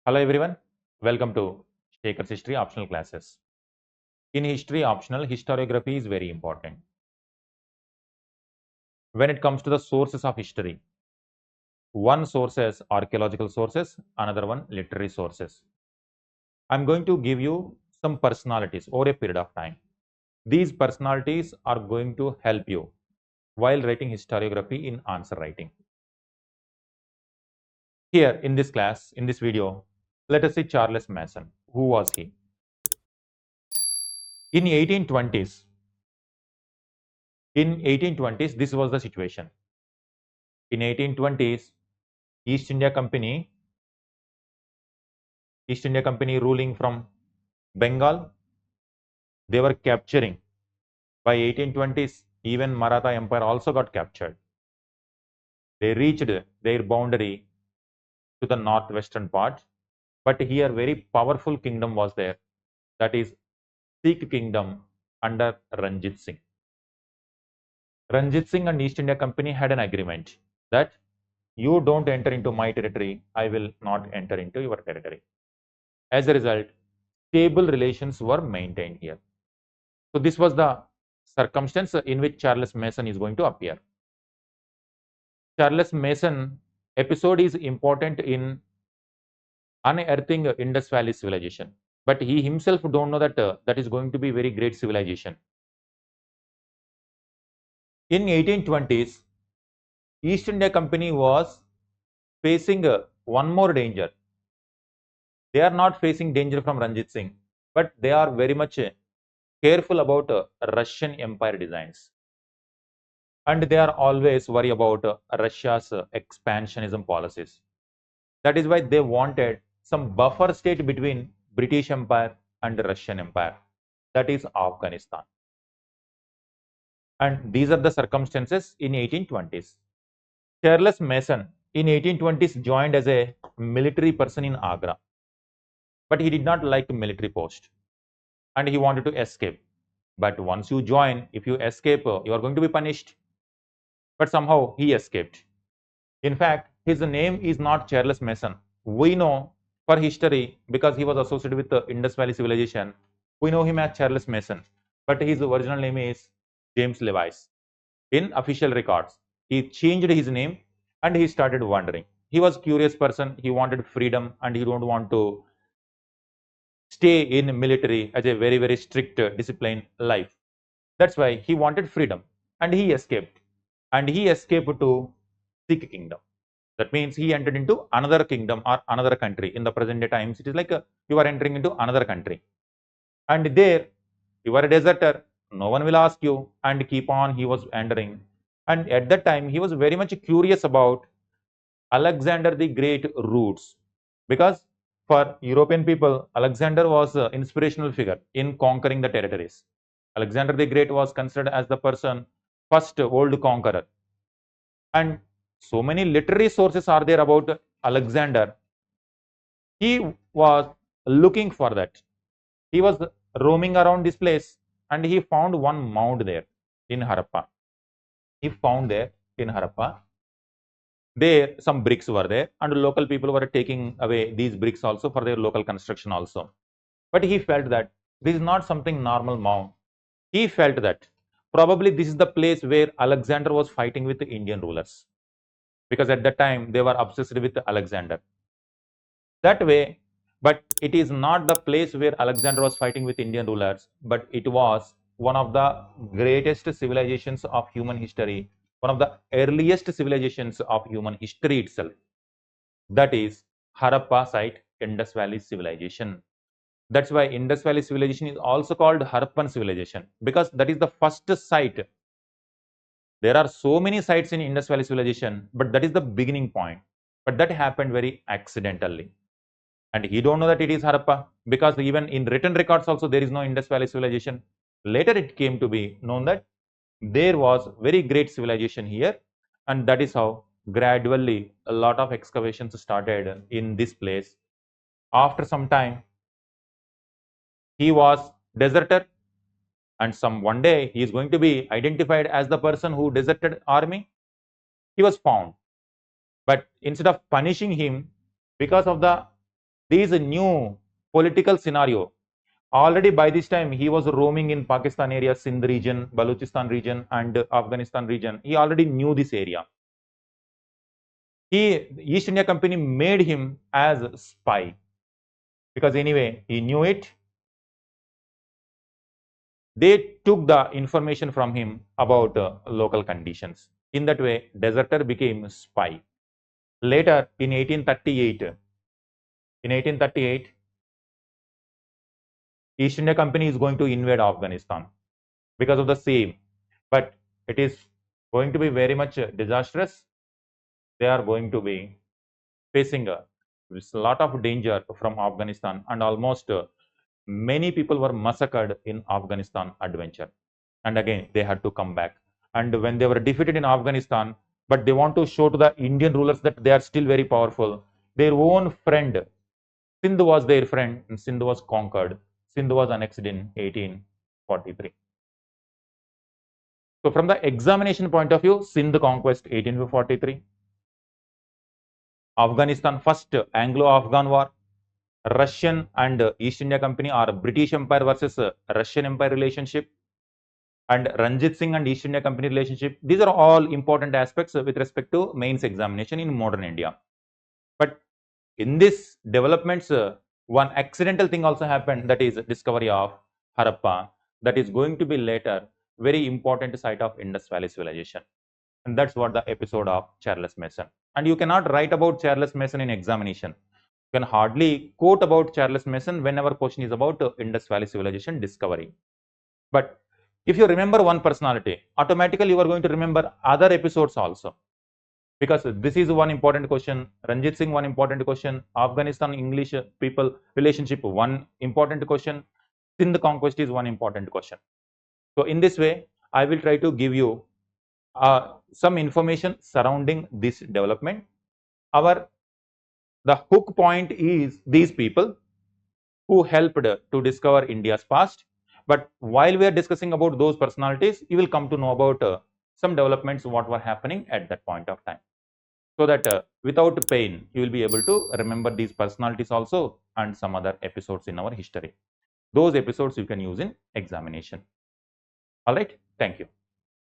Hello everyone, welcome to Shekhar's History Optional Classes. In history optional, historiography is very important. When it comes to the sources of history, one source is archaeological sources, another one literary sources. I'm going to give you some personalities over a period of time. These personalities are going to help you while writing historiography in answer writing. Here in this class, in this video, let us see Charles Mason. Who was he? In 1820s, this was the situation. In 1820s, East India Company ruling from Bengal, they were capturing. By 1820s, even Maratha Empire also got captured. They reached their boundary to the northwestern part, but here very powerful kingdom was there, that is Sikh kingdom under Ranjit Singh. Ranjit Singh and East India Company had an agreement that you don't enter into my territory, I will not enter into your territory. As a result, stable relations were maintained here. So this was the circumstance in which Charles Mason is going to appear. Charles Mason episode is important in unearthing Indus Valley civilization, but he himself don't know that that is going to be very great civilization. In 1820s, East India Company was facing one more danger. They are not facing danger from Ranjit Singh, but they are very much careful about Russian Empire designs. And they are always worried about Russia's expansionism policies. That is why they wanted some buffer state between British Empire and Russian Empire, that is Afghanistan. And these are the circumstances in 1820s. Charles Mason in 1820s joined as a military person in Agra, but he did not like military post and he wanted to escape. But once you join, if you escape, you are going to be punished. But somehow he escaped. In fact, his name is not Charles Mason. We know for history, because he was associated with the Indus Valley civilization, we know him as Charles Mason. But his original name is James Levis. In official records, he changed his name and he started wandering. He was a curious person. He wanted freedom and he don't want to stay in military as a very, very strict disciplined life. That's why he wanted freedom and he escaped. And he escaped to Sikh kingdom. That means he entered into another kingdom or another country. In the present day times, it is like you are entering into another country. And there, you are a deserter. No one will ask you. And keep on, he was entering. And at that time, he was very much curious about Alexander the Great roots. Because for European people, Alexander was an inspirational figure in conquering the territories. Alexander the Great was considered as the first world conqueror. And so many literary sources are there about Alexander. He was looking for that. He was roaming around this place and he found one mound there in Harappa. He found there in Harappa. There some bricks were there and local people were taking away these bricks also for their local construction also. But he felt that this is not something normal mound. He felt that probably this is the place where Alexander was fighting with the Indian rulers, because at that time they were obsessed with Alexander. That way, but it is not the place where Alexander was fighting with Indian rulers, but it was one of the greatest civilizations of human history, one of the earliest civilizations of human history itself. That is Harappa site, Indus Valley civilization. That's why Indus Valley civilization is also called Harappan civilization, because that is the first site. There are so many sites in Indus Valley civilization, but that is the beginning point. But that happened very accidentally. And he don't know that it is Harappa, because even in written records also there is no Indus Valley civilization. Later it came to be known that there was very great civilization here, and that is how gradually a lot of excavations started in this place. After some time, he was deserted, and one day he is going to be identified as the person who deserted army. He was found, but instead of punishing him because of the This new political scenario, already by this time he was roaming in Pakistan area, Sindh region, Balochistan region, and Afghanistan region. He already knew this area. East India Company made him as a spy, because anyway he knew it. They took the information from him about local conditions. In that way, deserter became a spy. Later, in 1838, East India Company is going to invade Afghanistan because of the same. But it is going to be very much disastrous. They are going to be facing a lot of danger from Afghanistan, and almost many people were massacred in Afghanistan adventure. And again, they had to come back. And when they were defeated in Afghanistan, but they want to show to the Indian rulers that they are still very powerful, their own friend, Sindh was their friend, and Sindh was conquered. Sindh was annexed in 1843. So from the examination point of view, Sindh conquest 1843. Afghanistan first Anglo-Afghan war. Russian and East India Company or British Empire versus Russian Empire relationship, and Ranjit Singh and East India Company relationship. These are all important aspects with respect to mains examination in modern India. But in this developments, one accidental thing also happened, that is discovery of Harappa, that is going to be later very important site of Indus Valley civilization. And that's what the episode of Charles Mason. And you cannot write about Charles Mason in examination. You can hardly quote about Charles Mason whenever question is about Indus Valley civilization discovery. But if you remember one personality, automatically you are going to remember other episodes also. Because this is one important question, Ranjit Singh one important question, Afghanistan English people relationship one important question, Sindh conquest is one important question. So in this way, I will try to give you some information surrounding this development. The hook point is these people who helped to discover India's past. But while we are discussing about those personalities, you will come to know about some developments, what were happening at that point of time. So that without pain, you will be able to remember these personalities also and some other episodes in our history. Those episodes you can use in examination. All right, thank you.